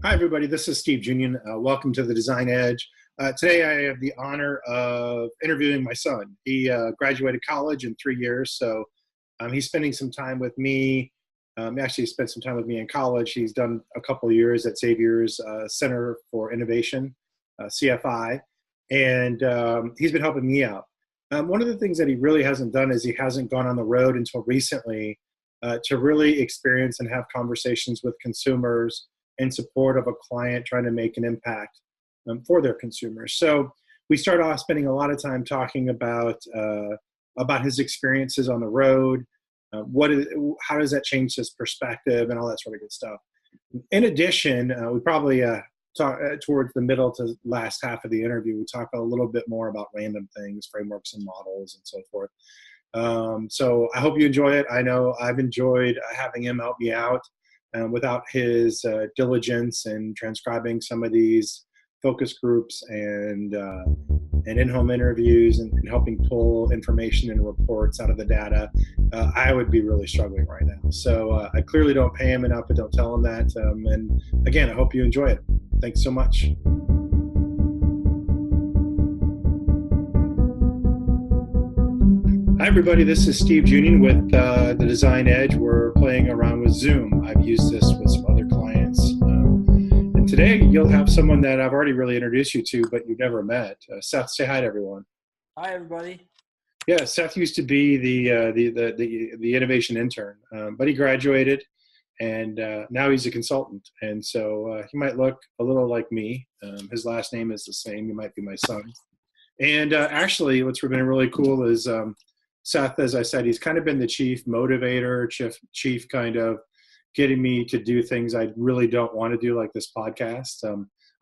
Hi, everybody. This is Steve Junion. Welcome to the Design Edge. Today, I have the honor of interviewing my son. He graduated college in 3 years, so he's spending some time with me. Actually, he spent some time with me in college. He's done a couple of years at Xavier's Center for Innovation, CFI, and he's been helping me out. One of the things that he really hasn't done is he hasn't gone on the road until recently to really experience and have conversations with consumers in support of a client trying to make an impact for their consumers. So we start off spending a lot of time talking about his experiences on the road, how does that change his perspective, and all that sort of good stuff. In addition, we probably talk towards the middle to last half of the interview, we talk a little bit more about random things, frameworks and models, and so forth. So I hope you enjoy it. I know I've enjoyed having him help me out. Without his diligence in transcribing some of these focus groups and in-home interviews and helping pull information and reports out of the data, I would be really struggling right now. So I clearly don't pay him enough, but don't tell him that. And again, I hope you enjoy it. Thanks so much. Hi, everybody. This is Steve Junion with the Design Edge. We're playing around with Zoom. I've used this with some other clients. And today you'll have someone that I've already really introduced you to, but you've never met. Seth, say hi to everyone. Hi, everybody. Yeah, Seth used to be the innovation intern, but he graduated, and now he's a consultant. And so he might look a little like me. His last name is the same. He might be my son. And actually, what's been really cool is Seth, as I said, he's kind of been the chief motivator, chief kind of getting me to do things I really don't want to do, like this podcast,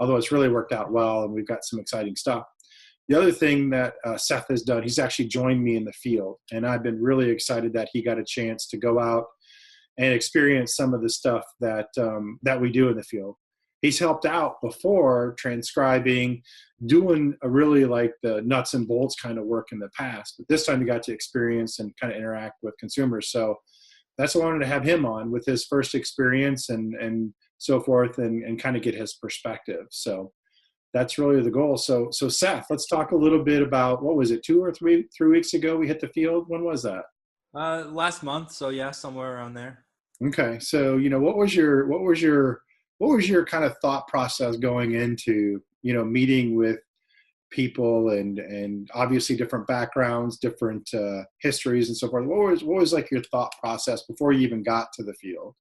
although it's really worked out well, and we've got some exciting stuff. The other thing that Seth has done, he's actually joined me in the field, and I've been really excited that he got a chance to go out and experience some of the stuff that we do in the field. He's helped out before transcribing, doing a really like the nuts and bolts kind of work in the past. But this time he got to experience and kind of interact with consumers. So that's why I wanted to have him on with his first experience and so forth and kind of get his perspective. So that's really the goal. So Seth, let's talk a little bit about, what was it, 2 or 3 weeks ago we hit the field? When was that? Last month. So yeah, somewhere around there. Okay. So, what was your kind of thought process going into, meeting with people and obviously different backgrounds, different histories and so forth? What was like your thought process before you even got to the field?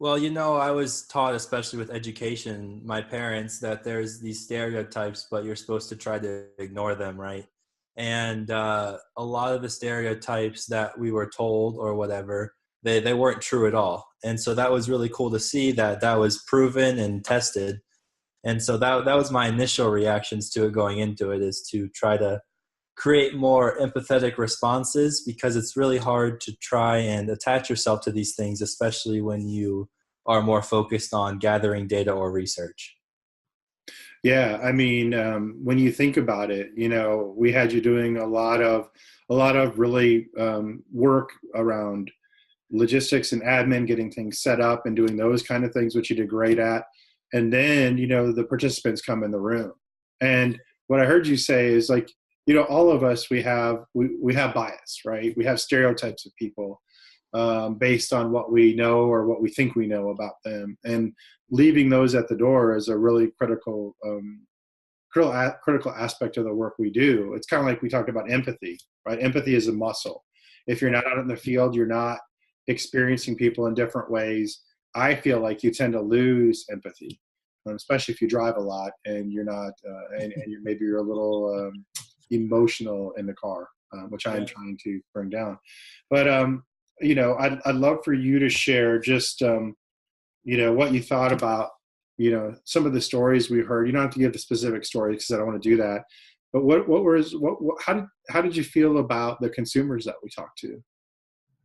Well, I was taught, especially with education, my parents, that there's these stereotypes, but you're supposed to try to ignore them, right? And a lot of the stereotypes that we were told or whatever, they weren't true at all. And so that was really cool to see that was proven and tested. And so that was my initial reactions to it going into it, is to try to create more empathetic responses, because it's really hard to try and attach yourself to these things, especially when you are more focused on gathering data or research. Yeah, I mean, when you think about it, we had you doing a lot of really work around logistics and admin, getting things set up and doing those kind of things, which you did great at. And then, the participants come in the room. And what I heard you say is like, all of us, we have bias, right? We have stereotypes of people based on what we know or what we think we know about them. And leaving those at the door is a really critical aspect of the work we do. It's kind of like we talked about empathy, right? Empathy is a muscle. If you're not out in the field, you're not experiencing people in different ways. I feel like you tend to lose empathy, especially if you drive a lot and you're not, maybe you're a little emotional in the car, which I'm trying to bring down. But I'd love for you to share just what you thought about some of the stories we heard. You don't have to give the specific stories because I don't want to do that. But how did you feel about the consumers that we talked to?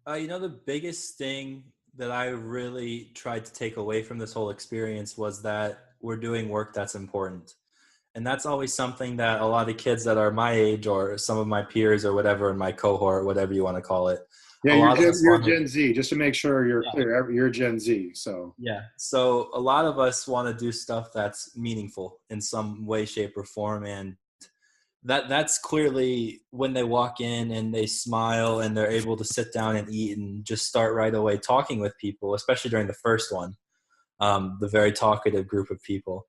The biggest thing that I really tried to take away from this whole experience was that we're doing work that's important. And that's always something that a lot of kids that are my age or some of my peers or whatever in my cohort, whatever you want to call it, Yeah, A lot of us You're want to, Gen Z. Just to make sure you're clear, you're Gen Z. So yeah. So a lot of us want to do stuff that's meaningful in some way, shape, or form, and that's clearly when they walk in and they smile and they're able to sit down and eat and just start right away talking with people, especially during the first one, the very talkative group of people.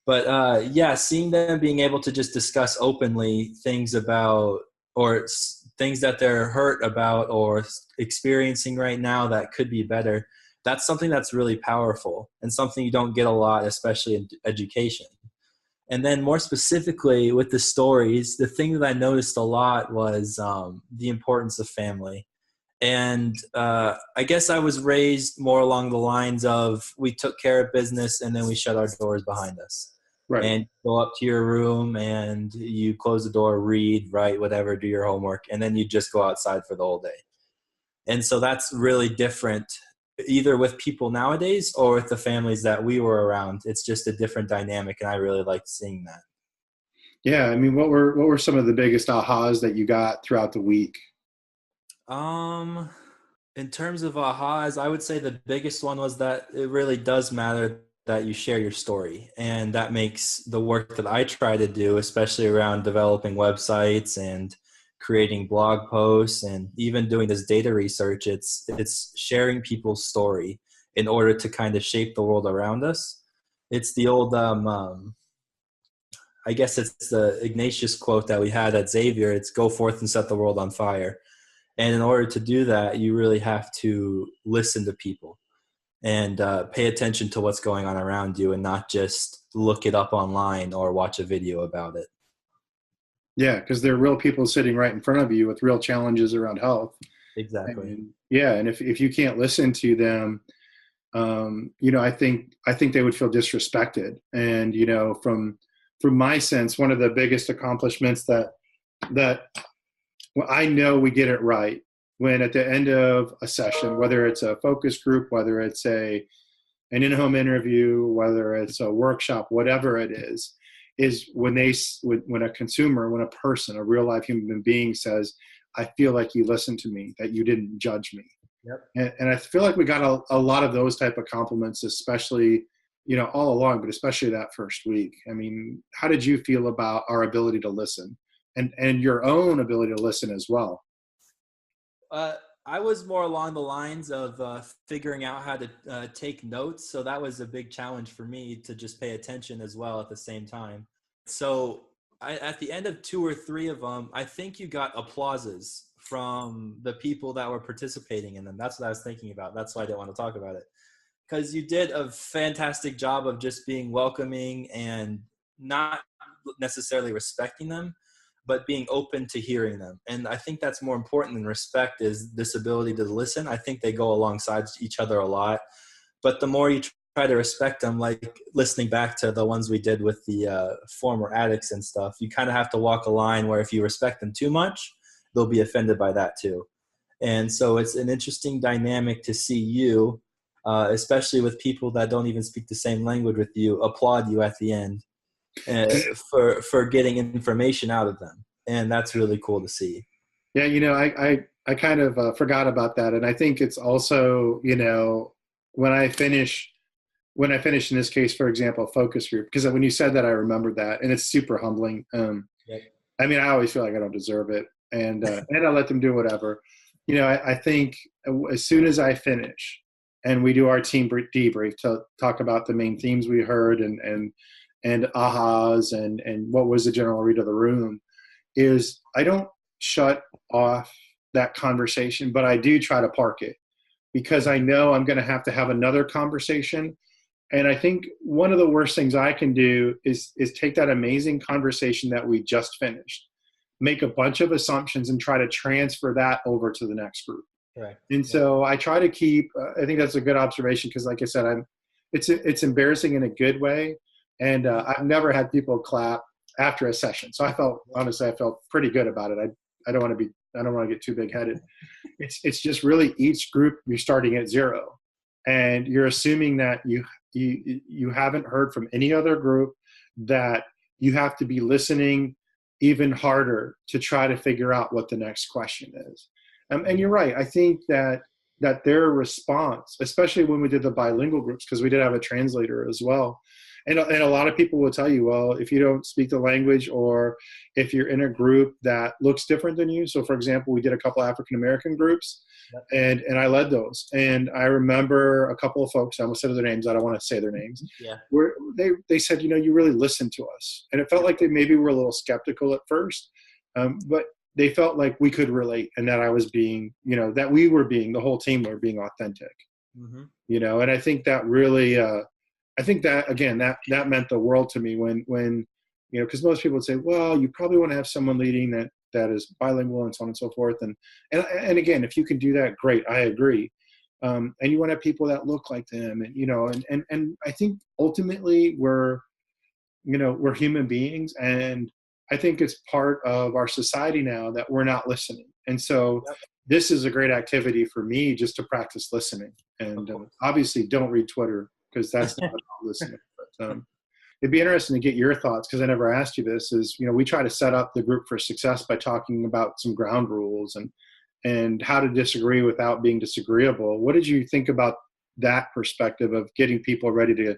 But yeah, seeing them being able to just discuss openly things about or things that they're hurt about or experiencing right now that could be better, that's something that's really powerful and something you don't get a lot, especially in education. And then more specifically with the stories, the thing that I noticed a lot was the importance of family. And I guess I was raised more along the lines of we took care of business and then we shut our doors behind us. right. And you go up to your room and you close the door, read, write, whatever, do your homework, and then you just go outside for the whole day. And so that's really different either with people nowadays or with the families that we were around. It's just a different dynamic, and I really liked seeing that. Yeah, I mean, what were some of the biggest ahas that you got throughout the week? Um, in terms of ahas, I would say the biggest one was that it really does matter that you share your story. And that makes the work that I try to do, especially around developing websites and creating blog posts and even doing this data research, it's sharing people's story in order to kind of shape the world around us. It's the old I guess it's the Ignatius quote that we had at Xavier. It's go forth and set the world on fire. And in order to do that, you really have to listen to people and pay attention to what's going on around you and not just look it up online or watch a video about it. Yeah, because there are real people sitting right in front of you with real challenges around health. Exactly. And yeah, and if you can't listen to them, I think they would feel disrespected. And from my sense, one of the biggest accomplishments that well, I know we get it right when at the end of a session, whether it's a focus group, whether it's an in-home interview, whether it's a workshop, whatever it is when a consumer, when a person, a real life human being says, "I feel like you listened to me, that you didn't judge me." Yep. And I feel like we got a lot of those type of compliments, especially all along, but especially that first week. I mean, how did you feel about our ability to listen and your own ability to listen as well? Uh, I was more along the lines of figuring out how to take notes. So that was a big challenge for me to just pay attention as well at the same time. So at the end of two or three of them, I think you got applauses from the people that were participating in them. That's what I was thinking about. That's why I didn't want to talk about it. Because you did a fantastic job of just being welcoming and not necessarily respecting them, but being open to hearing them. And I think that's more important than respect is this ability to listen. I think they go alongside each other a lot. But the more you try to respect them, like listening back to the ones we did with the former addicts and stuff, you kind of have to walk a line where if you respect them too much, they'll be offended by that too. And so it's an interesting dynamic to see you, especially with people that don't even speak the same language with you, applaud you at the end uh, for getting information out of them, and that's really cool to see. Yeah, I kind of forgot about that, and I think it's also when I finish in this case, for example, a focus group, because when you said that, I remembered that, and it's super humbling. Yep. I mean, I always feel like I don't deserve it, and I let them do whatever. I think as soon as I finish and we do our team debrief to talk about the main themes we heard and ahas and what was the general read of the room, is I don't shut off that conversation, but I do try to park it because I know I'm going to have another conversation. And I think one of the worst things I can do is take that amazing conversation that we just finished, make a bunch of assumptions, and try to transfer that over to the next group. Correct. And so I try to keep. I think that's a good observation because, like I said, It's embarrassing in a good way, and I've never had people clap after a session. So I felt pretty good about it. I don't want to get too big headed. It's just really each group you're starting at zero, and you're assuming that you haven't heard from any other group, that you have to be listening even harder to try to figure out what the next question is. And you're right. I think that their response, especially when we did the bilingual groups, because we did have a translator as well. And a lot of people will tell you, well, if you don't speak the language, or if you're in a group that looks different than you. So for example, we did a couple African-American groups, and I led those. And I remember a couple of folks, I almost said their names, I don't want to say their names, where they said, you really listened to us. And it felt like they maybe were a little skeptical at first, but they felt like we could relate, and that I was being, that we were being, the whole team were being authentic, and I think that really, I think that, again, that meant the world to me when, because most people would say, well, you probably want to have someone leading that is bilingual and so on and so forth. And again, if you can do that, great. I agree. And you want to have people that look like them, and I think ultimately we're human beings, and I think it's part of our society now that we're not listening. And so this is a great activity for me just to practice listening. And obviously don't read Twitter, because that's not listening. But it'd be interesting to get your thoughts, because I never asked you this, is, we try to set up the group for success by talking about some ground rules and how to disagree without being disagreeable. What did you think about that perspective of getting people ready to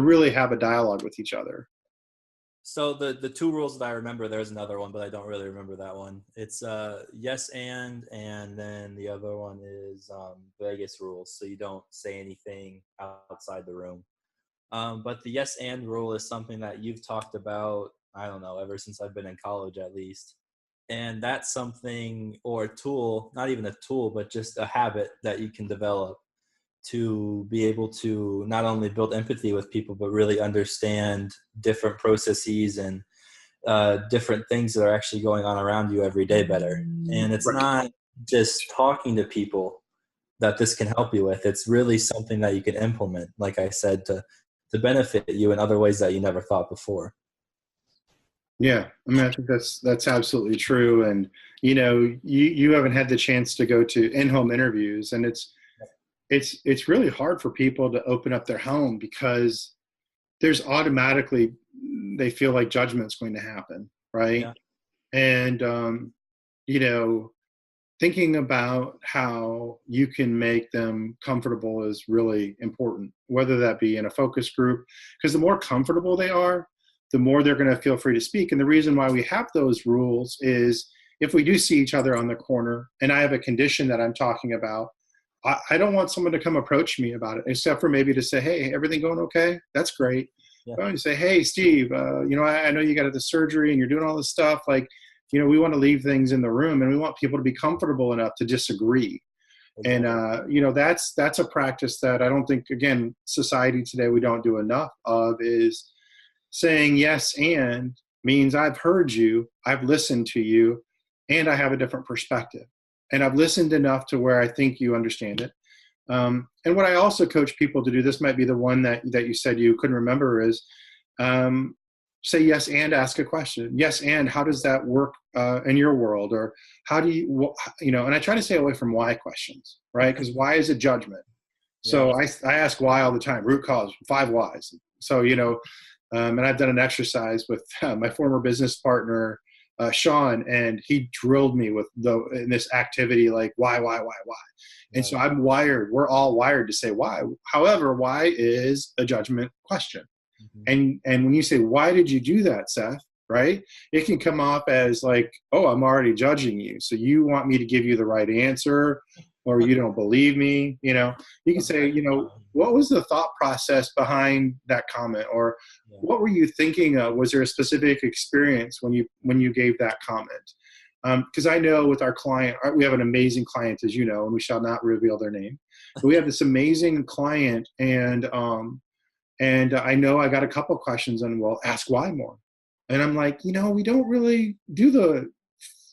really have a dialogue with each other? So the two rules that I remember, there's another one, but I don't really remember that one. It's yes and then the other one is Vegas rules. So you don't say anything outside the room. But the yes and rule is something that you've talked about, I don't know, ever since I've been in college at least. And that's something, or a tool, not even a tool, but just a habit that you can develop to be able to not only build empathy with people, but really understand different processes and different things that are actually going on around you every day better. And it's not just talking to people that this can help you with. It's really something that you can implement, like I said, to benefit you in other ways that you never thought before. Yeah, I mean, I think that's absolutely true. And you haven't had the chance to go to in-home interviews, and it's really hard for people to open up their home, because there's automatically, they feel like judgment's going to happen, right? Yeah. And thinking about how you can make them comfortable is really important, whether that be in a focus group, because the more comfortable they are, the more they're going to feel free to speak. And the reason why we have those rules is, if we do see each other on the corner and I have a condition that I'm talking about, I don't want someone to come approach me about it, except for maybe to say, hey, everything going okay? That's great. Yeah. Well, you say, hey, Steve, I know you got the surgery and you're doing all this stuff. Like, we want to leave things in the room, and we want people to be comfortable enough to disagree. Okay. And, that's a practice that I don't think, again, society today, we don't do enough of, is saying yes and means I've heard you, I've listened to you, and I have a different perspective. And I've listened enough to where I think you understand it. And what I also coach people to do, this might be the one that you said you couldn't remember, is say yes and ask a question. Yes and how does that work in your world? Or how do you, and I try to stay away from why questions, right? Because why is a judgment. So I ask why all the time, root cause, 5 whys. So, and I've done an exercise with my former business partner, Sean, and he drilled me with in this activity, like why. And so we're all wired to say why. However, why is a judgment question. Mm-hmm. And when you say, why did you do that, Seth? Right? It can come off as like, oh, I'm already judging you. So you want me to give you the right answer, or you don't believe me. You can say, what was the thought process behind that comment? Or what were you thinking of? Was there a specific experience when you gave that comment? Because I know with our client, we have an amazing client, as you know, and we shall not reveal their name. But we have this amazing client, and I know I got a couple of questions on, well, ask why more. And I'm like, we don't really do the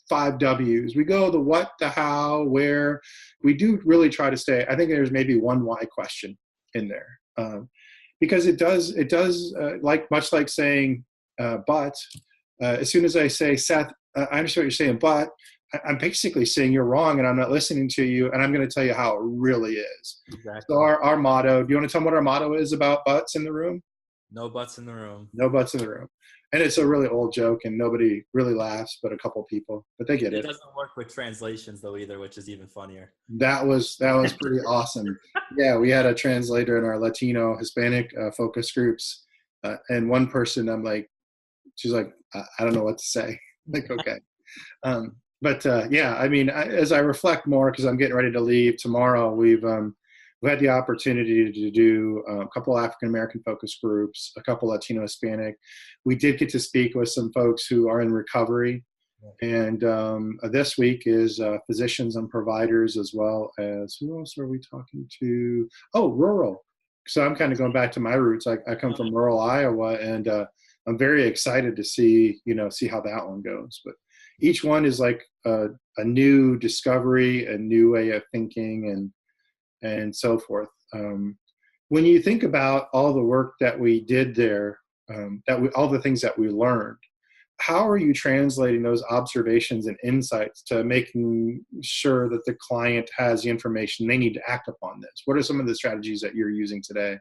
5 W's. We go the what, the how, where. We do really try to stay. I think there's maybe one why question in there, because it does much like saying but. As soon as I say, Seth, I understand what you're saying, but I'm basically saying you're wrong and I'm not listening to you, and I'm going to tell you how it really is. Exactly. So our motto, do you want to tell them what our motto is about butts in the room? No butts in the room. No butts in the room. And it's a really old joke, and nobody really laughs, but a couple people. But they get It it. doesn't work with translations though either, which is even funnier. That was pretty awesome. Yeah, we had a translator in our Latino Hispanic focus groups, and one person, she's like, I don't know what to say. Like, okay. But yeah, I mean, as I reflect more, because I'm getting ready to leave tomorrow, we've had the opportunity to do a couple African American focus groups, a couple Latino Hispanic. We did get to speak with some folks who are in recovery, and this week is physicians and providers, as well as, who else are we talking to? Oh, rural. So I'm kind of going back to my roots. I come from rural Iowa, and I'm very excited to see how that one goes. But each one is like a new discovery, a new way of thinking, and so forth. When you think about all the work that we did there, all the things that we learned, how are you translating those observations and insights to making sure that the client has the information they need to act upon this? What are some of the strategies that you're using today?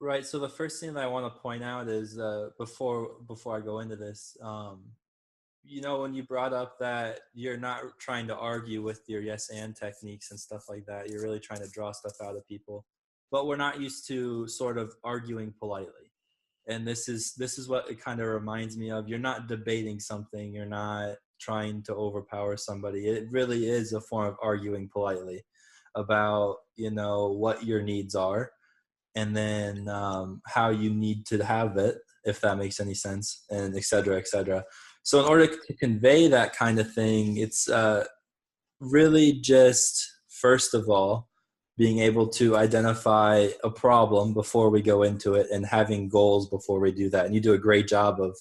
Right. So the first thing that I want to point out is before I go into this, when you brought up that you're not trying to argue with your yes and techniques and stuff like that, you're really trying to draw stuff out of people. But we're not used to sort of arguing politely. And this is what it kind of reminds me of. You're not debating something. You're not trying to overpower somebody. It really is a form of arguing politely about, what your needs are, and then how you need to have it, if that makes any sense, and et cetera, et cetera. So in order to convey that kind of thing, it's really just, first of all, being able to identify a problem before we go into it and having goals before we do that. And you do a great job of,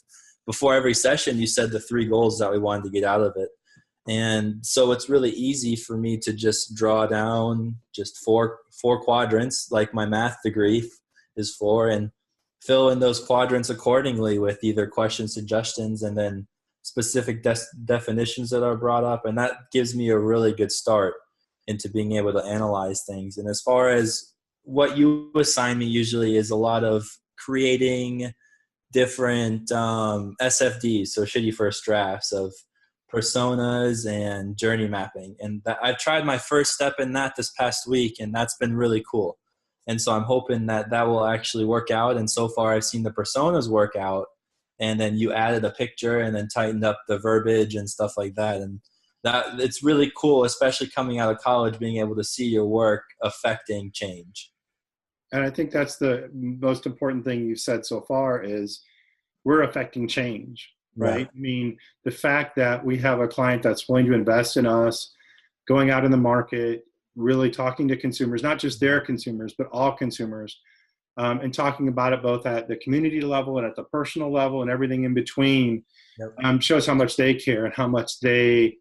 before every session, you said the 3 goals that we wanted to get out of it. And so it's really easy for me to just draw down just four quadrants, like my math degree is 4, and fill in those quadrants accordingly with either question suggestions and then specific definitions that are brought up. And that gives me a really good start into being able to analyze things. And as far as what you assign me, usually is a lot of creating different SFDs, so shitty first drafts of personas and journey mapping. And I've tried my first step in that this past week, and that's been really cool. And so I'm hoping that will actually work out. And so far I've seen the personas work out, and then you added a picture and then tightened up the verbiage and stuff like that. And that it's really cool, especially coming out of college, being able to see your work affecting change. And I think that's the most important thing you've said so far is we're affecting change, right? I mean, the fact that we have a client that's willing to invest in us, going out in the market, really talking to consumers, not just their consumers, but all consumers, and talking about it both at the community level and at the personal level and everything in between, shows how much they care and how much they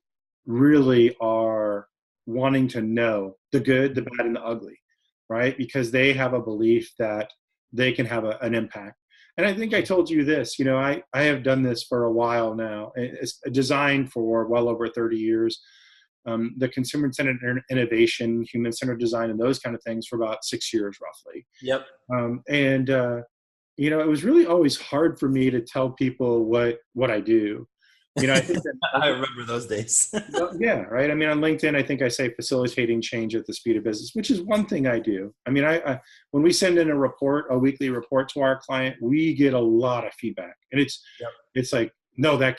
really are wanting to know the good, the bad, and the ugly, right? Because they have a belief that they can have an impact. And I think I told you this, I have done this for a while now. It's designed for well over 30 years. The consumer-centered innovation, human-centered design, and those kind of things for about 6 years, roughly. Yep. It was really always hard for me to tell people what I do. I think that, I remember those days. yeah, right. I mean, on LinkedIn, I think I say facilitating change at the speed of business, which is one thing I do. I mean, I when we send in a weekly report to our client, we get a lot of feedback, and it's like, no, that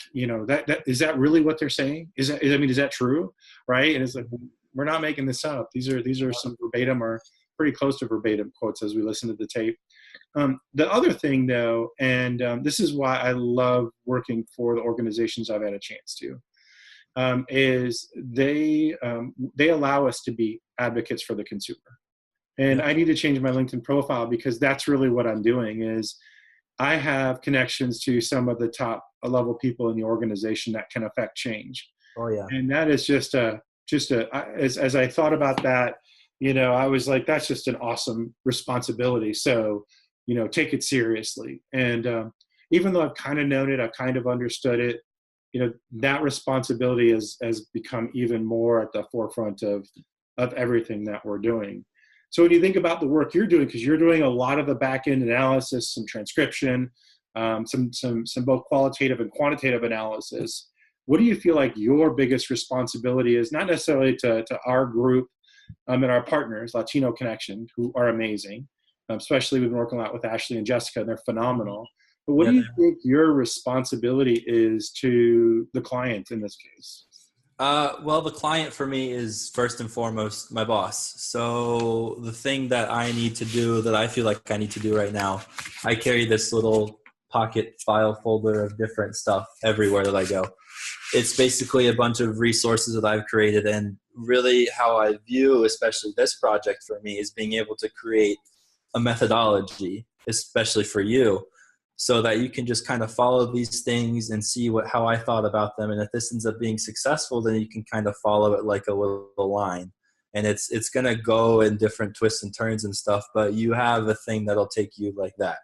is that really what they're saying? Is that true? Right? And it's like, we're not making this up. These are some verbatim or pretty close to verbatim quotes as we listen to the tape. The other thing, though, and this is why I love working for the organizations I've had a chance to, is they allow us to be advocates for the consumer. And I need to change my LinkedIn profile, because that's really what I'm doing. Is I have connections to some of the top level people in the organization that can affect change. Oh yeah. And that is as I thought about that, I was like, that's just an awesome responsibility. So, take it seriously. And even though I've kind of known it, I've kind of understood it, that responsibility has become even more at the forefront of everything that we're doing. So when you think about the work you're doing, because you're doing a lot of the back end analysis, some transcription, some both qualitative and quantitative analysis, what do you feel like your biggest responsibility is? Not necessarily to our group and our partners, Latino Connection, who are amazing. Especially we've been working a lot with Ashley and Jessica, and they're phenomenal. But what Yeah, do you think your responsibility is to the client in this case? well, the client for me is first and foremost my boss. So the thing that I need to do, that I feel like I need to do right now, I carry this little pocket file folder of different stuff everywhere that I go. It's basically a bunch of resources that I've created, and really how I view, especially this project for me, is being able to create a methodology, especially for you, so that you can just kind of follow these things and see how I thought about them. And if this ends up being successful, then you can kind of follow it like a little line. And it's going to go in different twists and turns and stuff, but you have a thing that'll take you like that.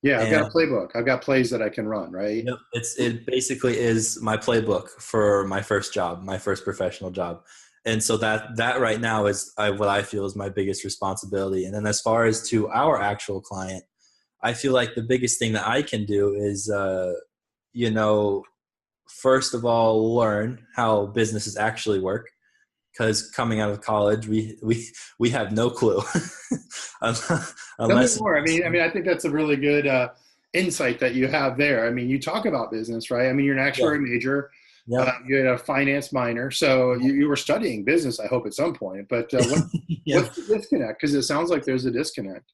Yeah, I've And got a playbook. I've got plays that I can run, right? yep, it basically is my playbook for my first job, my first professional job. And so that right now is what I feel is my biggest responsibility. And then as far as to our actual client, I feel like the biggest thing that I can do is, first of all, learn how businesses actually work. Because coming out of college, we have no clue. Tell me Unless more. I think that's a really good insight that you have there. I mean, you talk about business, right? I mean, you're an yeah, actuary major. yeah, You had a finance minor, so you were studying business, I hope, at some point. But yeah. what's the disconnect? Because it sounds like there's a disconnect.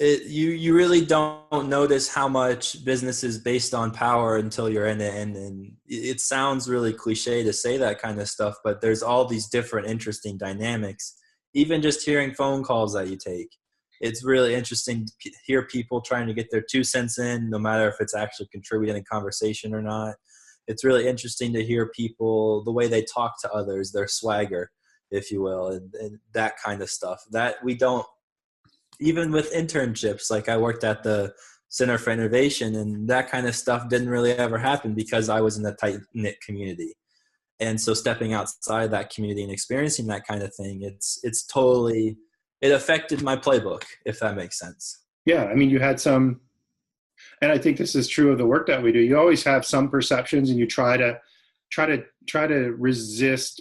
You really don't notice how much business is based on power until you're in it, and it sounds really cliche to say that kind of stuff, but there's all these different interesting dynamics. Even just hearing phone calls that you take, it's really interesting to hear people trying to get their 2 cents in, no matter if it's actually contributing to conversation or not. It's really interesting to hear people, the way they talk to others, their swagger, if you will, and that kind of stuff that we don't. Even with internships, like I worked at the Center for Innovation, and that kind of stuff didn't really ever happen because I was in a tight-knit community. And so stepping outside that community and experiencing that kind of thing, it affected my playbook, if that makes sense. Yeah, I mean, you had some, and I think this is true of the work that we do. You always have some perceptions, and you try to resist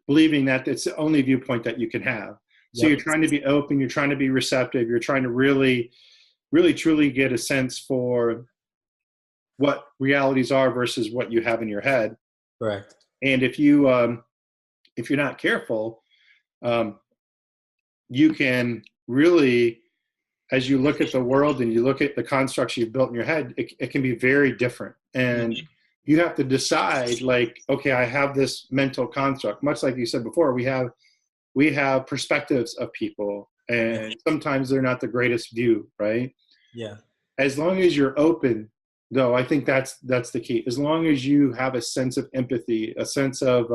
believing that it's the only viewpoint that you can have. So Yep. you're trying to be open, you're trying to be receptive, you're trying to really, really truly get a sense for what realities are versus what you have in your head. Correct. And if you're not careful, you can really, as you look at the world and you look at the constructs you've built in your head, it can be very different. And you have to decide, like, okay, I have this mental construct. Much like you said before, we have perspectives of people, and sometimes they're not the greatest view, right? Yeah. As long as you're open, though, I think that's the key. As long as you have a sense of empathy, a sense of,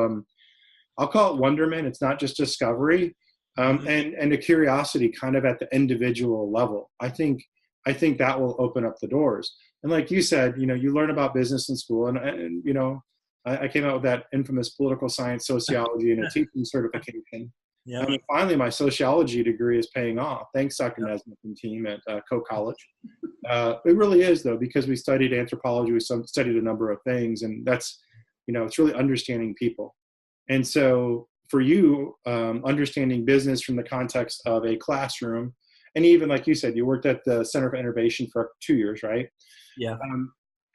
I'll call it wonderment. It's not just discovery, and a curiosity kind of at the individual level. I think that will open up the doors. And like you said, you learn about business in school, and I came out with that infamous political science sociology and a teaching certification. Yeah. And finally, my sociology degree is paying off. Thanks, Dr. Nesmith and team at Coe College. It really is, though, because we studied anthropology, we studied a number of things, and that's, it's really understanding people. And so for you, understanding business from the context of a classroom, and even like you said, you worked at the Center for Innovation for 2 years, right? Yeah.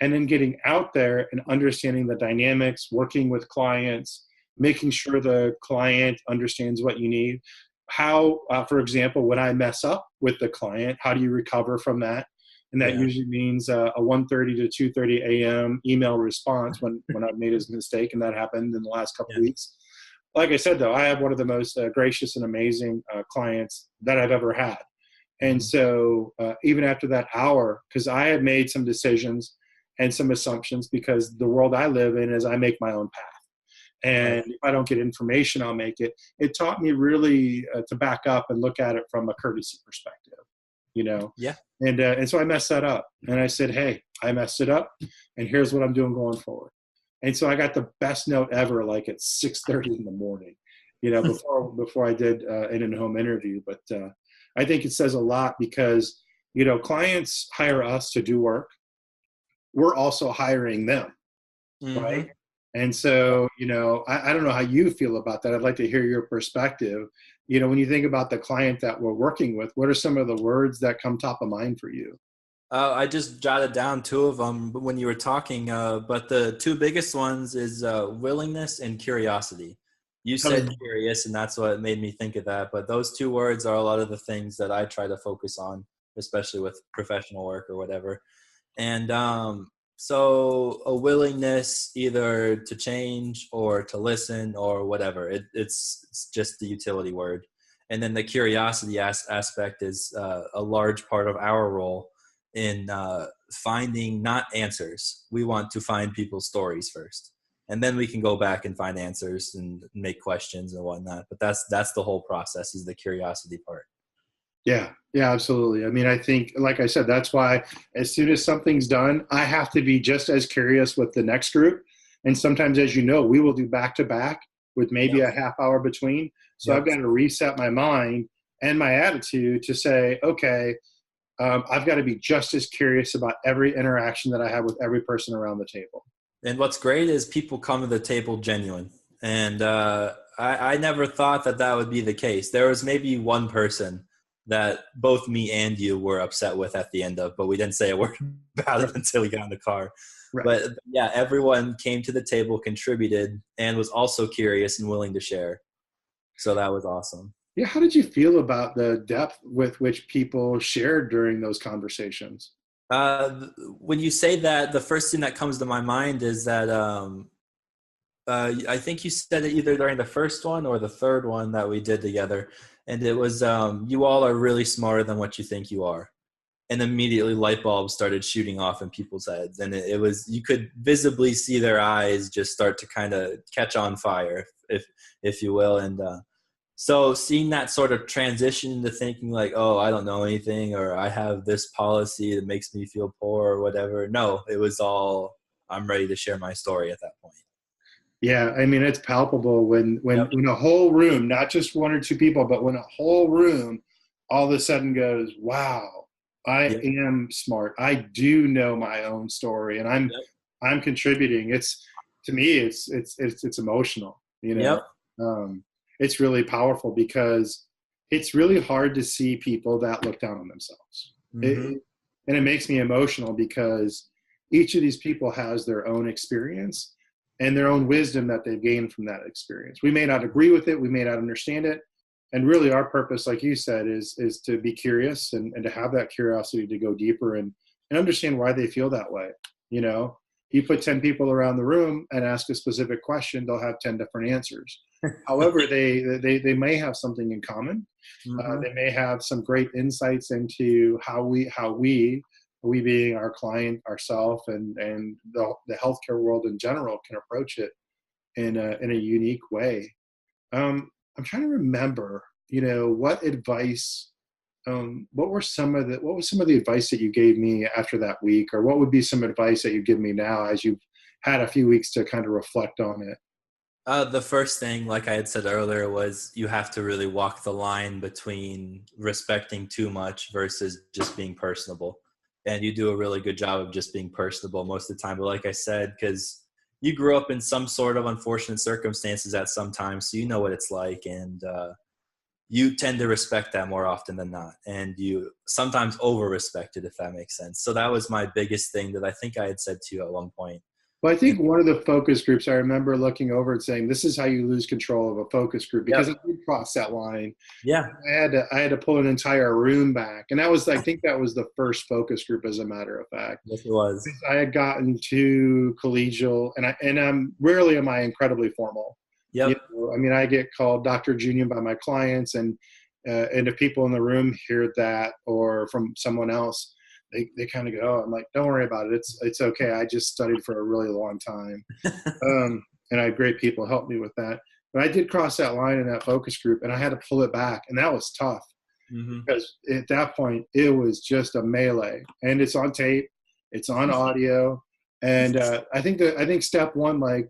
And then getting out there and understanding the dynamics, working with clients, making sure the client understands what you need. How, for example, when I mess up with the client, how do you recover from that? And that usually means a 1:30 to 2:30 a.m. email response when I've made a mistake, and that happened in the last couple of weeks. Like I said, though, I have one of the most gracious and amazing clients that I've ever had. And so even after that hour, because I had made some decisions and some assumptions, because the world I live in is I make my own path. And if I don't get information, I'll make it. It taught me really to back up and look at it from a courtesy perspective, Yeah. And so I messed that up. And I said, hey, I messed it up, and here's what I'm doing going forward. And so I got the best note ever, like at 6:30 in the morning. before I did an in-home interview. But I think it says a lot because, clients hire us to do work. We're also hiring them, right? Mm-hmm. And so, I don't know how you feel about that. I'd like to hear your perspective. When you think about the client that we're working with, what are some of the words that come top of mind for you? I just jotted down two of them when you were talking, but the two biggest ones is willingness and curiosity. You Tell me said more. curious, and that's what made me think of that. But those two words are a lot of the things that I try to focus on, especially with professional work or whatever. And so a willingness either to change or to listen or whatever. It's just the utility word. And then the curiosity aspect is a large part of our role in finding not answers. We want to find people's stories first. And then we can go back and find answers and make questions and whatnot. But that's the whole process, is the curiosity part. Yeah, yeah, absolutely. I mean, I think, like I said, that's why as soon as something's done, I have to be just as curious with the next group. And sometimes, as you know, we will do back to back with maybe Yep. a half hour between. So I've Yep. got to reset my mind and my attitude to say, okay, I've got to be just as curious about every interaction that I have with every person around the table. And what's great is people come to the table genuine. And I never thought that would be the case. There was maybe one person that both me and you were upset with at the end of, but we didn't say a word about it Right. until we got in the car. Right. But yeah, everyone came to the table, contributed, and was also curious and willing to share. So that was awesome. Yeah. How did you feel about the depth with which people shared during those conversations? When you say that, the first thing that comes to my mind is that I think you said it either during the first one or the third one that we did together. And it was, you all are really smarter than what you think you are. And immediately light bulbs started shooting off in people's heads. And it was, you could visibly see their eyes just start to kind of catch on fire, if you will. And so seeing that sort of transition into thinking like, oh, I don't know anything, or I have this policy that makes me feel poor or whatever. No, it was all, I'm ready to share my story at that point. Yeah, I mean it's palpable when Yep. when a whole room, not just one or two people, but when a whole room all of a sudden goes, "Wow, I Yep. am smart. I do know my own story, and Yep. I'm contributing." It's to me, it's emotional. Yep. It's really powerful because it's really hard to see people that look down on themselves. Mm-hmm. And it makes me emotional because each of these people has their own experience and their own wisdom that they've gained from that experience. We may not agree with it, we may not understand it, and really our purpose, like you said, is to be curious and to have that curiosity to go deeper and understand why they feel that way. You know, you put 10 people around the room and ask a specific question, they'll have 10 different answers. However, they may have something in common. Mm-hmm. They may have some great insights into how we being our client, ourself, and the healthcare world in general can approach it in a unique way. I'm trying to remember, what advice. What was some of the advice that you gave me after that week, or what would be some advice that you give me now as you've had a few weeks to kind of reflect on it? The first thing, like I had said earlier, was you have to really walk the line between respecting too much versus just being personable. And you do a really good job of just being personable most of the time. But like I said, because you grew up in some sort of unfortunate circumstances at some time, so you know what it's like. And you tend to respect that more often than not. And you sometimes over respect it, if that makes sense. So that was my biggest thing that I think I had said to you at one point. Well, I think one of the focus groups, I remember looking over and saying, "This is how you lose control of a focus group," because Yep. I did cross that line. Yeah. I had to pull an entire room back, and that was, I think, that was the first focus group, as a matter of fact. Yes, it was. I had gotten too collegial, and I'm rarely am I incredibly formal. Yep. I mean, I get called Dr. Junion by my clients, and if people in the room hear that or from someone else, they kind of go, "Oh," I'm like, "Don't worry about it. It's okay. I just studied for a really long time." And I had great people help me with that. But I did cross that line in that focus group, and I had to pull it back, and that was tough Mm-hmm. because at that point it was just a melee, and it's on tape, it's on audio, and I think step one, like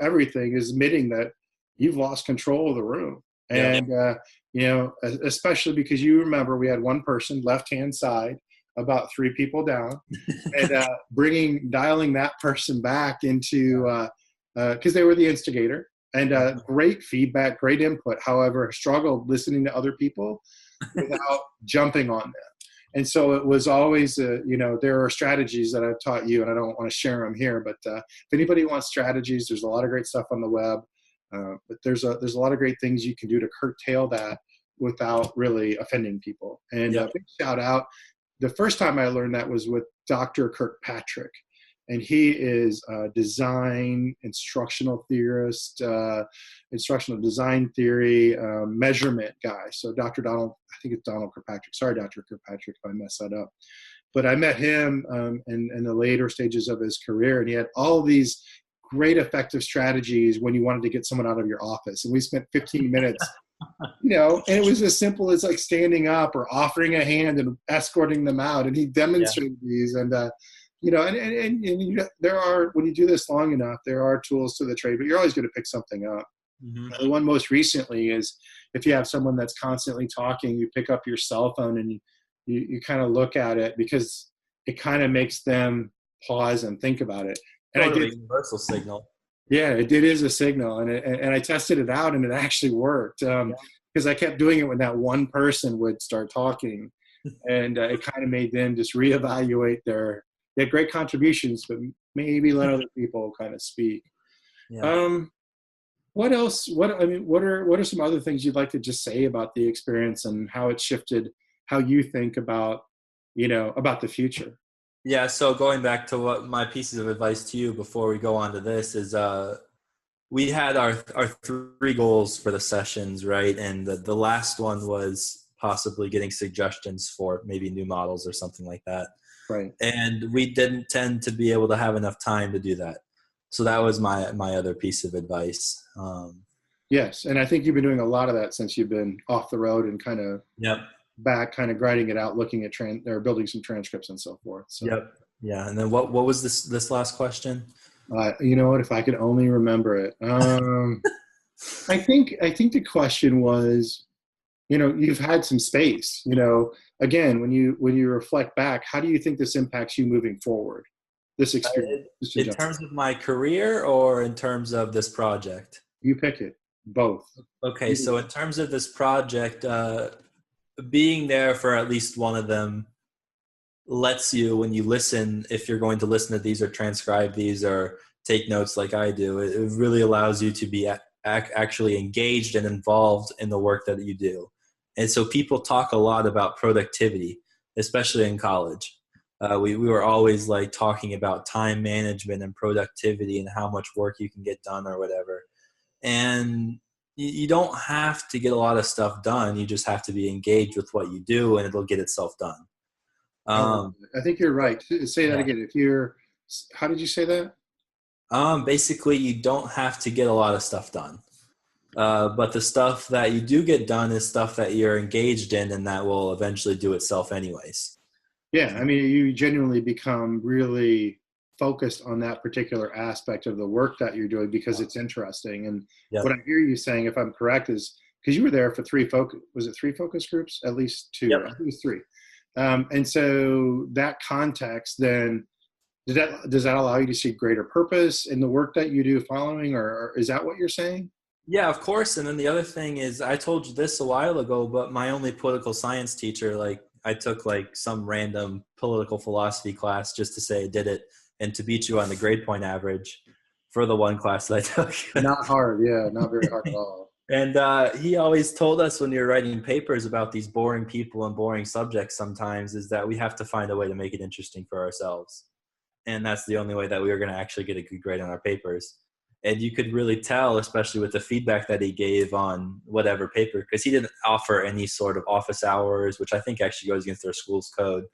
everything, is admitting that you've lost control of the room. Yep. And, especially because you remember we had one person left-hand side, about three people down, and dialing that person back into, because they were the instigator, and great feedback, great input. However, struggled listening to other people without jumping on them. And so it was always, there are strategies that I've taught you, and I don't want to share them here, but if anybody wants strategies, there's a lot of great stuff on the web. But there's a lot of great things you can do to curtail that without really offending people. And big shout out. The first time I learned that was with Dr. Kirkpatrick. And he is a design instructional theorist, instructional design theory, measurement guy. So Dr. Donald, I think it's Donald Kirkpatrick. Sorry, Dr. Kirkpatrick, if I mess that up. But I met him in the later stages of his career, and he had all these great effective strategies when you wanted to get someone out of your office. And we spent 15 minutes, and it was as simple as like standing up or offering a hand and escorting them out. And he demonstrated these, and there are, when you do this long enough, there are tools to the trade, but you're always going to pick something up. The one most recently is if you have someone that's constantly talking, you pick up your cell phone and you kind of look at it, because it kind of makes them pause and think about it. And sort of a universal signal. Yeah, it is a signal, and I tested it out, and it actually worked, because I kept doing it when that one person would start talking, and it kind of made them just reevaluate they had great contributions, but maybe let other people kind of speak. Yeah. What else? What are some other things you'd like to just say about the experience and how it shifted how you think about the future? Yeah. So going back to what my pieces of advice to you before we go on to this is, we had our three goals for the sessions, right? And the last one was possibly getting suggestions for maybe new models or something like that. Right. And we didn't tend to be able to have enough time to do that. So that was my other piece of advice. Yes. And I think you've been doing a lot of that since you've been off the road and kind of back, kind of grinding it out, looking at or building some transcripts and so forth. So. Yep. Yeah. And then what was this last question? You know what, if I could only remember it. I think the question was, you've had some space, again, when you reflect back, how do you think this impacts you moving forward? This experience. In terms of my career or in terms of this project? You pick it. Both. Okay. So in terms of this project, being there for at least one of them lets you, when you listen, if you're going to listen to these or transcribe these or take notes like I do, it really allows you to be actually engaged and involved in the work that you do. And so people talk a lot about productivity, especially in college. We were always like talking about time management and productivity and how much work you can get done or whatever. And you don't have to get a lot of stuff done. You just have to be engaged with what you do, and it'll get itself done. I think you're right. Say that again. How did you say that? Basically, you don't have to get a lot of stuff done. But the stuff that you do get done is stuff that you're engaged in, and that will eventually do itself anyways. Yeah. I mean, you genuinely become really focused on that particular aspect of the work that you're doing because it's interesting. And what I hear you saying, if I'm correct, is because you were there for three focus groups? At least two. I think it was three. And so that context, then, does that allow you to see greater purpose in the work that you do following, or is that what you're saying? Yeah, of course. And then the other thing is, I told you this a while ago, but my only political science teacher, I took some random political philosophy class just to say I did it and to beat you on the grade point average for the one class that I took. Not hard. Yeah, not very hard at all. And he always told us when you're writing papers about these boring people and boring subjects sometimes is that we have to find a way to make it interesting for ourselves. And that's the only way that we were going to actually get a good grade on our papers. And you could really tell, especially with the feedback that he gave on whatever paper, because he didn't offer any sort of office hours, which I think actually goes against our school's code.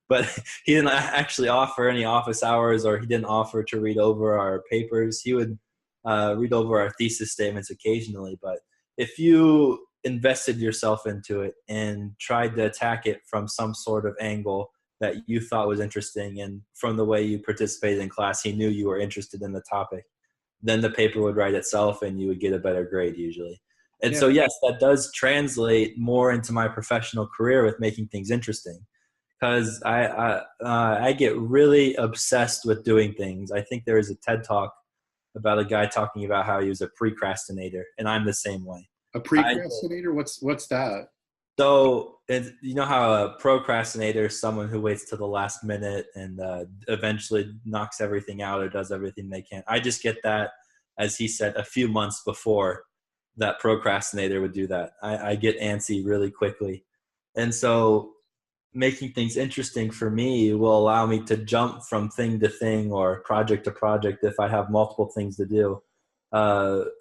But he didn't actually offer any office hours, or he didn't offer to read over our papers. He would read over our thesis statements occasionally. But if you invested yourself into it and tried to attack it from some sort of angle that you thought was interesting, and from the way you participated in class, he knew you were interested in the topic, then the paper would write itself and you would get a better grade usually. And Yeah. so, yes, that does translate more into my professional career with making things interesting, because I get really obsessed with doing things. I think there is a TED Talk about a guy talking about how he was a procrastinator, and I'm the same way. A I precrastinator? What's that? you know how a procrastinator is someone who waits till the last minute and eventually knocks everything out or does everything they can. I just get that, as he said, a few months before that procrastinator would do that. I get antsy really quickly. And so making things interesting for me will allow me to jump from thing to thing or project to project if I have multiple things to do.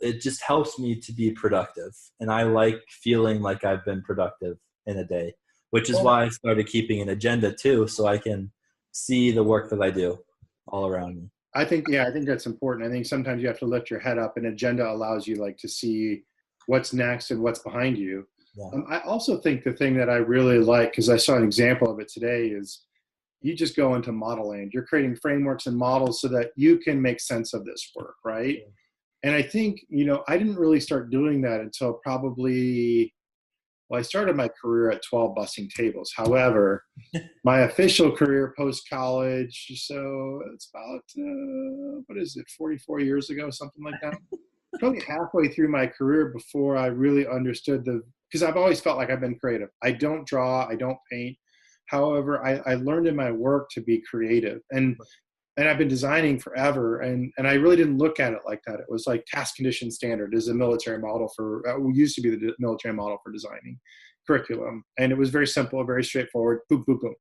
It just helps me to be productive. And I like feeling like I've been productive in a day, which is Well, why I started keeping an agenda too, so I can see the work that I do all around me. I think that's important. I think sometimes you have to lift your head up. An agenda allows you like to see what's next and what's behind you. Yeah. I also think the thing that I really like, because I saw an example of it today, is you just go into model land. You're creating frameworks and models so that you can make sense of this work, right? And I think, I didn't really start doing that until probably, well, I started my career at 12 busing tables. However, my official career post-college, so it's about, 44 years ago, something like that. Probably halfway through my career before I really understood because I've always felt like I've been creative. I don't draw, I don't paint. However, I learned in my work to be creative. And I've been designing forever, and I really didn't look at it like that. It was like task condition standard is a military model for, used to be the military model for designing curriculum. And it was very simple, very straightforward, boom, boom, boom.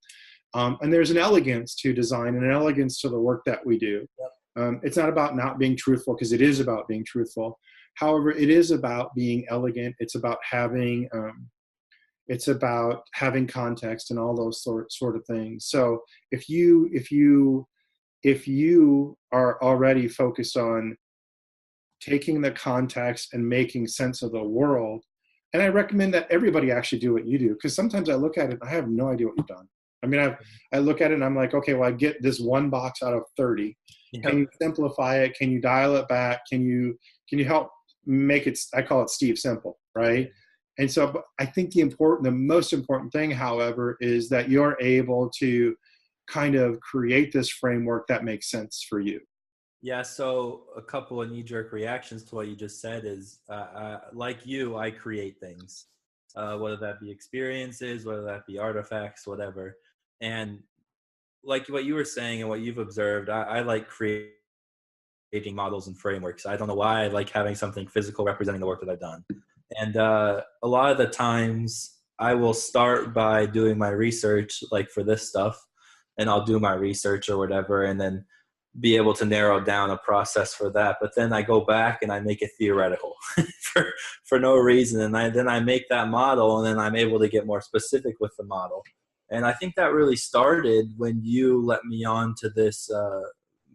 And there's an elegance to design and an elegance to the work that we do. It's not about not being truthful, because it is about being truthful. However, it is about being elegant. It's about having context and all those sort of things. So if you are already focused on taking the context and making sense of the world, and I recommend that everybody actually do what you do, because sometimes I look at it and I have no idea what you've done. I mean, I look at it and I'm like, okay, well, I get this one box out of 30. Yep. Can you simplify it? Can you dial it back? Can you help make it, I call it Steve simple, right? And so I think the most important thing, however, is that you're able to kind of create this framework that makes sense for you. Yeah, so a couple of knee-jerk reactions to what you just said is, like you, I create things, whether that be experiences, whether that be artifacts, whatever. And like what you were saying and what you've observed, I like creating models and frameworks. I don't know why. I like having something physical representing the work that I've done. And a lot of the times I will start by doing my research, like for this stuff, and I'll do my research or whatever, and then be able to narrow down a process for that. But then I go back and I make it theoretical for no reason. And then I make that model, and then I'm able to get more specific with the model. And I think that really started when you let me on to this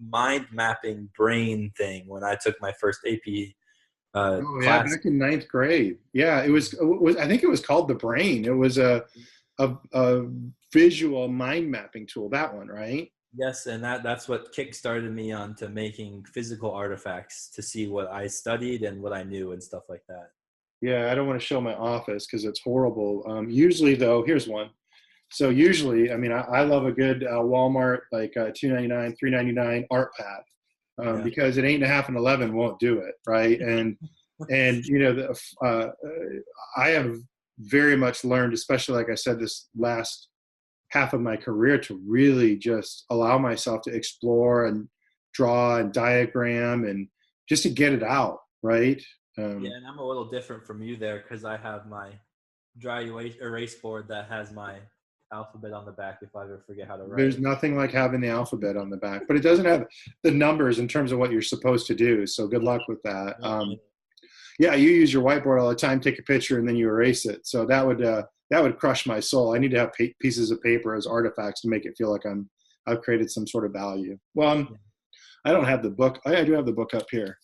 mind mapping brain thing when I took my first AP Yeah, class. back in ninth grade. Yeah, it was. I think it was called the Brain. It was a visual mind mapping tool. That one, right? Yes, and that's what kick-started me on to making physical artifacts to see what I studied and what I knew and stuff like that. Yeah, I don't want to show my office because it's horrible. Usually, though, here's one. So usually, I mean, I love a good Walmart like $2.99, $3.99 art pad, because an 8.5 and 11 won't do it, right? And I have very much learned, especially like I said, this last half of my career, to really just allow myself to explore and draw and diagram and just to get it out, right? Yeah, and I'm a little different from you there because I have my dry erase board that has my alphabet on the back if I ever forget how to write. There's nothing like having the alphabet on the back, but it doesn't have the numbers in terms of what you're supposed to do. So good luck with that. Yeah, you use your whiteboard all the time, take a picture, and then you erase it. So that would crush my soul. I need to have pieces of paper as artifacts to make it feel like I've created some sort of value. Well, I don't have the book. I do have the book up here,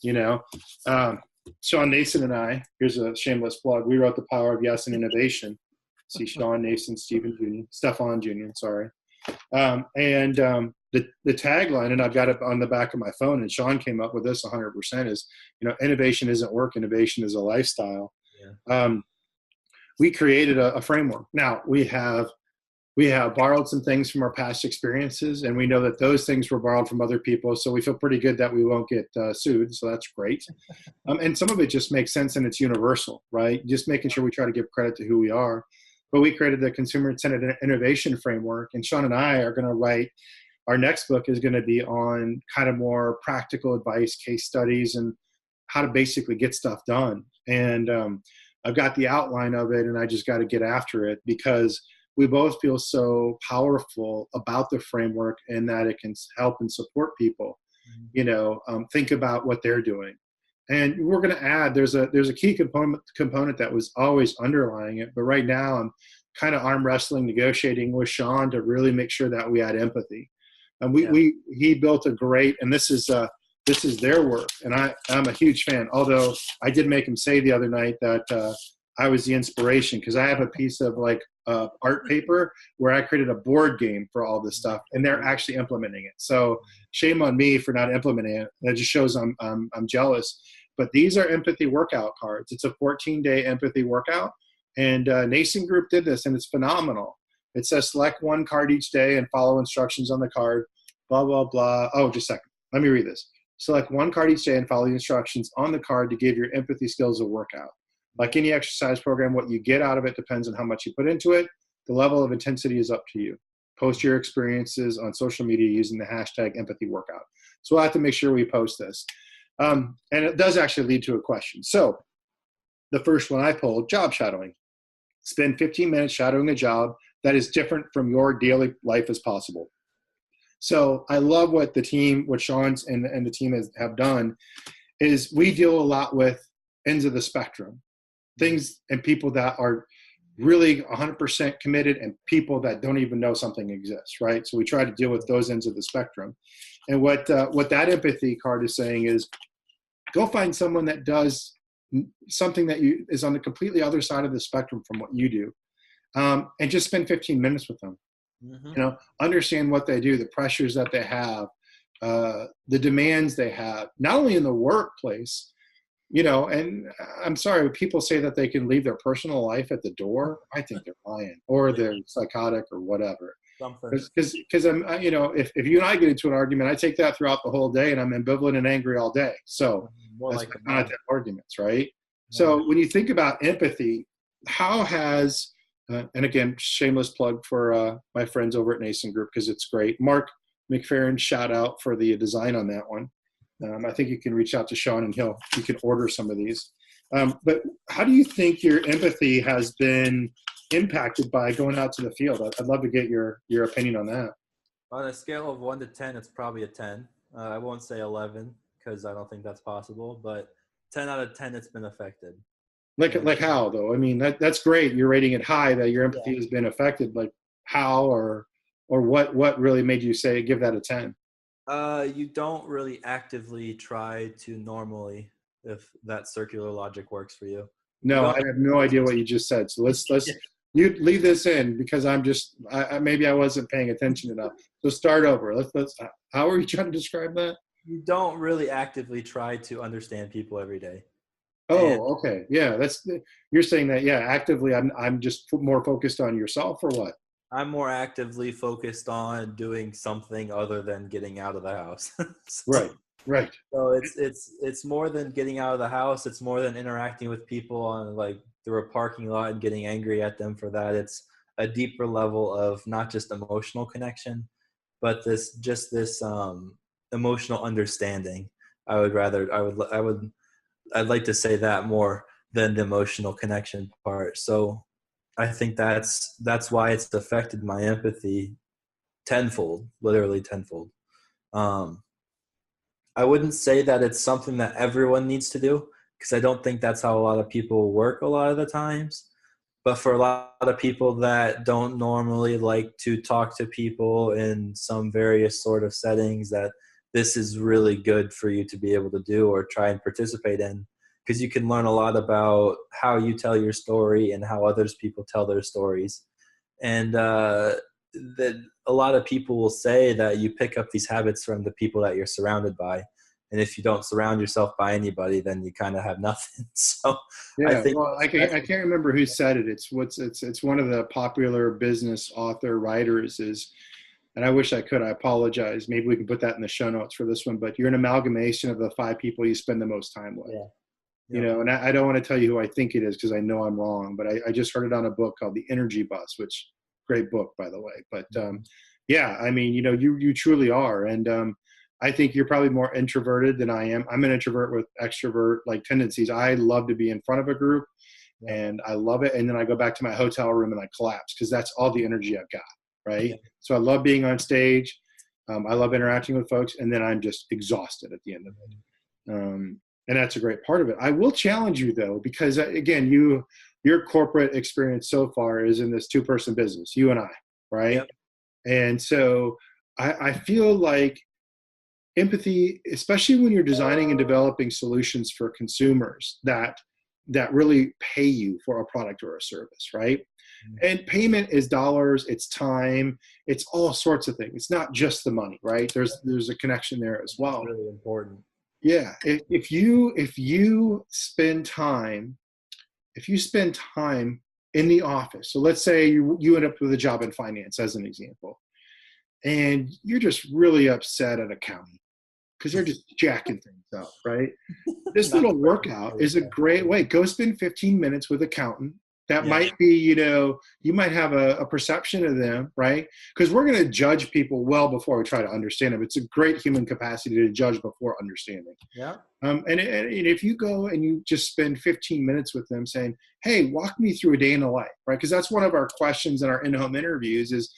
Sean Nason and I, here's a shameless plug. We wrote The Power of Yes and Innovation. See Sean Nason, Stephen Junion, Stefan Junion, sorry. the tagline, and I've got it on the back of my phone, and Sean came up with this 100%, is, innovation isn't work, innovation is a lifestyle. Yeah. We created a framework. Now we have borrowed some things from our past experiences, and we know that those things were borrowed from other people. So we feel pretty good that we won't get sued. So that's great. And some of it just makes sense, and it's universal, right? Just making sure we try to give credit to who we are. But we created the consumer-centered innovation framework, and Sean and I are going to write. Our next book is going to be on kind of more practical advice, case studies, and how to basically get stuff done. And I've got the outline of it, and I just got to get after it, because we both feel so powerful about the framework and that it can help and support people, think about what they're doing. And we're going to add, there's a key component that was always underlying it, but right now I'm kind of arm wrestling, negotiating with Sean to really make sure that we add empathy. And he built a great, and this is their work, and I'm a huge fan. Although I did make him say the other night that I was the inspiration, because I have a piece of art paper where I created a board game for all this stuff, and they're actually implementing it. So shame on me for not implementing it. That just shows I'm jealous. But these are empathy workout cards. It's a 14-day empathy workout, and Nason Group did this, and it's phenomenal. It says select one card each day and follow instructions on the card. Blah blah blah. Oh, just a second. Let me read this. Select one card each day and follow the instructions on the card to give your empathy skills a workout. Like any exercise program, what you get out of it depends on how much you put into it. The level of intensity is up to you. Post your experiences on social media using the hashtag empathy workout. So we'll have to make sure we post this. And it does actually lead to a question. So the first one I pulled, job shadowing. Spend 15 minutes shadowing a job that is different from your daily life as possible. So I love what Sean's and the team have done, is we deal a lot with ends of the spectrum, things and people that are really 100% committed and people that don't even know something exists, right? So we try to deal with those ends of the spectrum. And what that empathy card is saying is, go find someone that does something that is on the completely other side of the spectrum from what you do, and just spend 15 minutes with them. Mm-hmm. Understand what they do, the pressures that they have, the demands they have, not only in the workplace, and I'm sorry, people say that they can leave their personal life at the door. I think they're lying, or they're psychotic or whatever. Because I'm, if you and I get into an argument, I take that throughout the whole day, and I'm ambivalent and angry all day. So that's not arguments, right? So when you think about empathy, how has and again, shameless plug for my friends over at Nason Group, because it's great. Mark McFerrin, shout out for the design on that one. I think you can reach out to Sean, and you can order some of these. But how do you think your empathy has been impacted by going out to the field? I'd love to get your opinion on that. On a scale of 1 to 10, it's probably a 10. I won't say 11 because I don't think that's possible, but 10 out of 10, it's been affected. Like how though? I mean, that's great. You're rating it high that your empathy has been affected. Like how or what really made you give that a 10? You don't really actively try to normally, if that circular logic works for you. No, I have no idea what you just said. So let's you leave this in, because maybe I wasn't paying attention enough. So start over. Let's how are you trying to describe that? You don't really actively try to understand people every day. Oh, okay. Yeah, you're saying that, actively I'm just more focused on yourself, or what? I'm more actively focused on doing something other than getting out of the house. Right. So it's more than getting out of the house. It's more than interacting with people on through a parking lot and getting angry at them for that. It's a deeper level of not just emotional connection, but this emotional understanding. I'd like to say that more than the emotional connection part. So I think that's why it's affected my empathy tenfold, literally tenfold. I wouldn't say that it's something that everyone needs to do, because I don't think that's how a lot of people work a lot of the times. But for a lot of people that don't normally like to talk to people in some various sort of settings, that this is really good for you to be able to do or try and participate in, because you can learn a lot about how you tell your story and how others people tell their stories. And that a lot of people will say that you pick up these habits from the people that you're surrounded by. And if you don't surround yourself by anybody, then you kind of have nothing. So I Yeah, think, well, I can't remember who said it. It's one of the popular business author writers is, and I wish I could. I apologize. Maybe we can put that in the show notes for this one. But you're an amalgamation of the 5 people you spend the most time with. yeah, You yep, know, and I don't want to tell you who I think it is because I know I'm wrong. But I just heard it on a book called The Energy Bus, which great book by the way. But yeah, I mean, you know, you truly are, and I think you're probably more introverted than I am. I'm an introvert with extrovert like tendencies. I love to be in front of a group, yep, and I love it. And then I go back to my hotel room and I collapse because that's all the energy I've got. Right. yep. So I love being on stage. I love interacting with folks, and then I'm just exhausted at the end of it. And that's a great part of it. I will challenge you though, because again, your corporate experience so far is in this 2-person business, you and I, right? Yep. And so I feel like empathy, especially when you're designing and developing solutions for consumers that really pay you for a product or a service, right? And payment is dollars, it's time, it's all sorts of things. It's not just the money, right? There's a connection there as That's well. really important. Yeah, if you spend time, if you spend time in the office, so let's say you end up with a job in finance as an example, and you're just really upset at accounting because they're just jacking things up, right? This Not little the workout is a great way. Go spend 15 minutes with an accountant. That yeah, might be, you know, you might have a perception of them, right? Because we're going to judge people well before we try to understand them. It's a great human capacity to judge before understanding. yeah, And if you go and you just spend 15 minutes with them saying, hey, walk me through a day in the life, right? Because that's one of our questions in our in-home interviews is,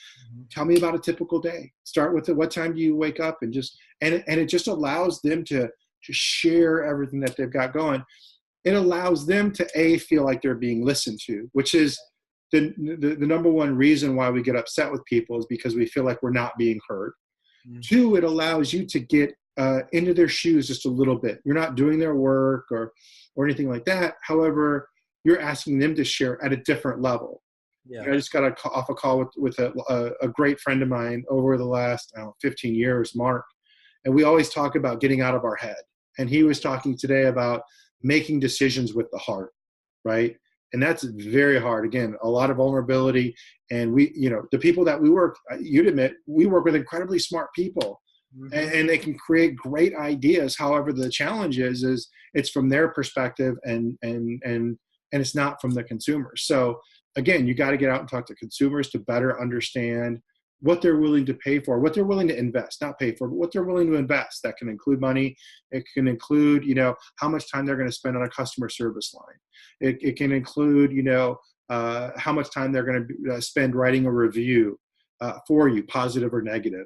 tell me about a typical day. Start with what time do you wake up, and it just allows them to share everything that they've got going. It allows them to feel like they're being listened to, which is the number one reason why we get upset with people is because we feel like we're not being heard. mm, 2, it allows you to get into their shoes just a little bit. You're not doing their work or anything like that. However, you're asking them to share at a different level. yeah, You know, I just got off a call with a great friend of mine over the last 15 years, Mark, and we always talk about getting out of our head. And he was talking today about making decisions with the heart, right? And that's very hard. Again, a lot of vulnerability. And we, you know, the people that we work, you'd admit, we work with incredibly smart people, mm-hmm. and they can create great ideas. However, the challenge is it's from their perspective, and it's not from the consumer. So again, you got to get out and talk to consumers to better understand what they're willing to pay for, what they're willing to invest, not pay for, but what they're willing to invest. That can include money. It can include, you know, how much time they're going to spend on a customer service line. It can include, you know, how much time they're going to spend writing a review for you, positive or negative.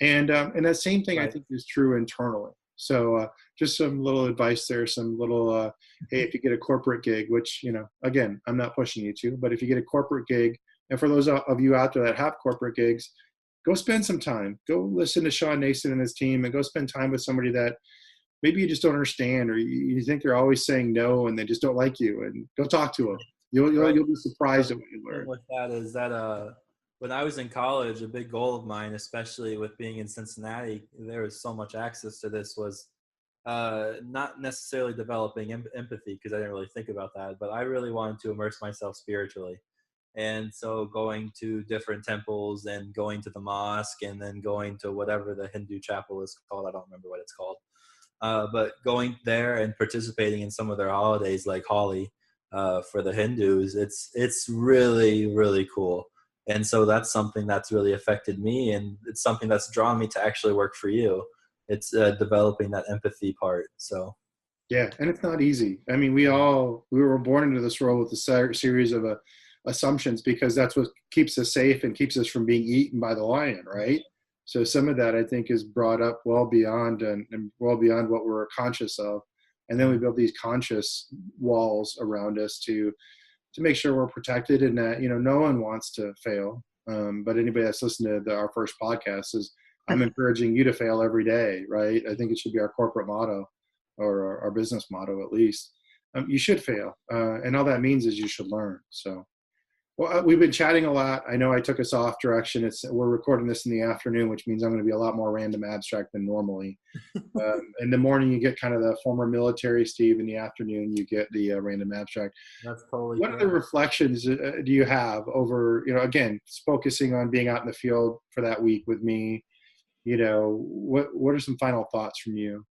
And that same thing I Right. think is true internally. So just some little advice there, some little, hey, if you get a corporate gig, which, you know, again, I'm not pushing you to, but if you get a corporate gig, and for those of you out there that have corporate gigs, go spend some time. Go listen to Sean Nason and his team, and go spend time with somebody that maybe you just don't understand, or you think they're always saying no and they just don't like you. And go talk to them. Right. You'll be surprised The at what you thing learn. with that is that when I was in college, a big goal of mine, especially with being in Cincinnati, there was so much access to this, was not necessarily developing empathy, because I didn't really think about that, but I really wanted to immerse myself spiritually. And so going to different temples and going to the mosque and then going to whatever the Hindu chapel is called, I don't remember what it's called, but going there and participating in some of their holidays like Holi for the Hindus, it's really, really cool. And so that's something that's really affected me, and it's something that's drawn me to actually work for you. It's developing that empathy part. So Yeah, and it's not easy. I mean, we were born into this world with a series of assumptions, because that's what keeps us safe and keeps us from being eaten by the lion, right? So some of that I think is brought up well beyond and well beyond what we're conscious of, and then we build these conscious walls around us to make sure we're protected, and that, you know, no one wants to fail. But anybody that's listened to our first podcast is, I'm encouraging you to fail every day, right? I think it should be our corporate motto, or our business motto at least. You should fail, and all that means is you should learn. So Well, we've been chatting a lot. I know I took us off direction. We're recording this in the afternoon, which means I'm going to be a lot more random abstract than normally. In the morning, you get kind of the former military Steve. In the afternoon, you get the random abstract. That's totally What correct. other reflections do you have over, again, focusing on being out in the field for that week with me? What are some final thoughts from you?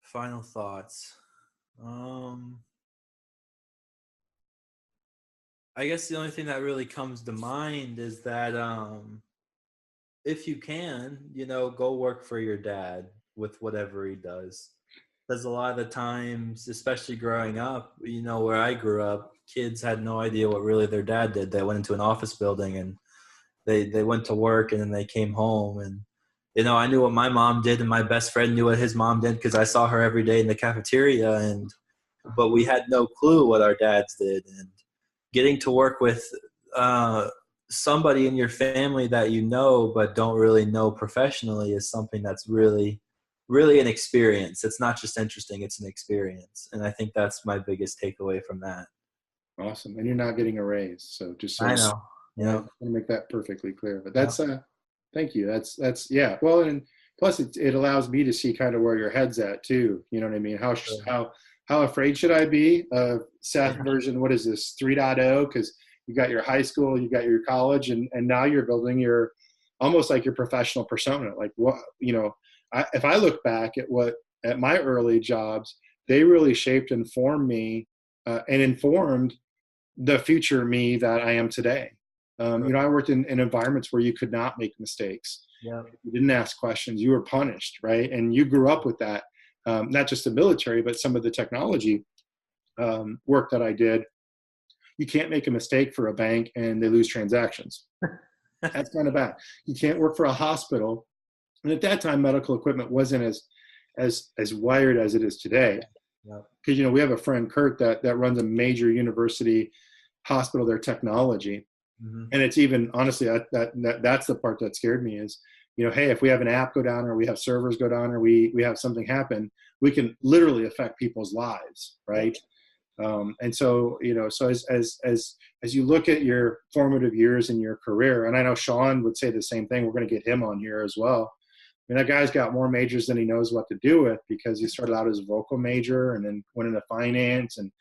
Final thoughts. I guess the only thing that really comes to mind is that if you can, go work for your dad with whatever he does. Because a lot of the times, especially growing up, where I grew up, kids had no idea what really their dad did. They went into an office building and they went to work and then they came home. And, I knew what my mom did and my best friend knew what his mom did because I saw her every day in the cafeteria. But we had no clue what our dads did. And getting to work with somebody in your family that but don't really know professionally is something that's really, really an experience. It's not just interesting, it's an experience. And I think that's my biggest takeaway from that. Awesome. And you're not getting a raise. So I know. Yeah. I want to make that perfectly clear. But that's, thank you. That's, yeah. Well, and plus it allows me to see kind of where your head's at too. You know what I mean? How afraid should I be of Seth version? What is this 3.0? Because you got your high school, you got your college, and now you're building your almost like your professional persona. Like what, if I look back at my early jobs, they really shaped and formed me and informed the future me that I am today. I worked in environments where you could not make mistakes. Yeah. You didn't ask questions. You were punished, right? And you grew up with that. Not just the military, but some of the technology work that I did. You can't make a mistake for a bank and they lose transactions. That's kind of bad. You can't work for a hospital. And at that time, medical equipment wasn't as wired as it is today. Because, we have a friend, Kurt, that runs a major university hospital, their technology. Mm-hmm. And it's even, honestly, that's the part that scared me is, hey, if we have an app go down or we have servers go down or we have something happen, we can literally affect people's lives, right? And so, so as you look at your formative years in your career, and I know Sean would say the same thing, we're going to get him on here as well. I mean, that guy's got more majors than he knows what to do with because he started out as a vocal major and then went into finance and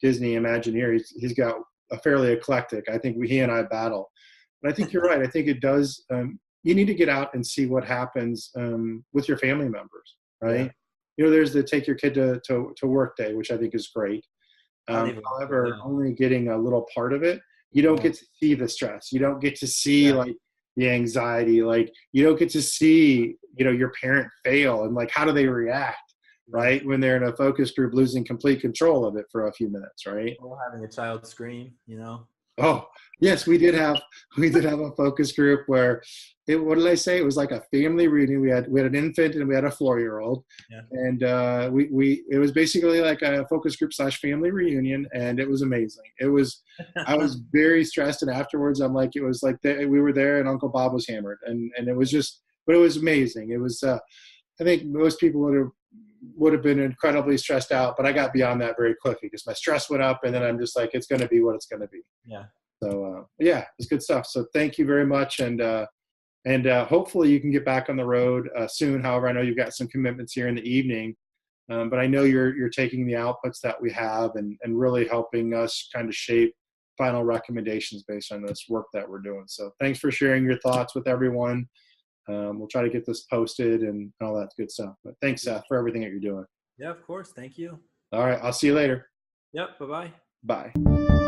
Disney Imagineer. He's got a fairly eclectic. I think he and I battle. But I think you're right. I think it does. You need to get out and see what happens with your family members, right? Yeah. There's the take your kid to work day, which I think is great. However, only getting a little part of it, you don't get to see the stress. You don't get to see like the anxiety. Like you don't get to see, your parent fail and like how do they react, right? When they're in a focus group losing complete control of it for a few minutes, right? Or having a child scream, Oh, yes, we did have a focus group where what did I say? It was like a family reunion. We had an infant and we had a 4-year-old. Yeah. And it was basically like a focus group / family reunion, and it was amazing. I was very stressed, and afterwards I'm like, it was like we were there and Uncle Bob was hammered, and it was just, but it was amazing. It was I think most people would have been incredibly stressed out, but I got beyond that very quickly because my stress went up, and then I'm just like, it's going to be what it's going to be. Yeah. So it's good stuff. So thank you very much, and hopefully you can get back on the road soon. However, I know you've got some commitments here in the evening, but I know you're taking the outputs that we have and really helping us kind of shape final recommendations based on this work that we're doing. So thanks for sharing your thoughts with everyone. We'll try to get this posted and all that good stuff. But thanks, Seth, for everything that you're doing. Yeah, of course. Thank you. All right. I'll see you later. Yep. Bye-bye. Bye.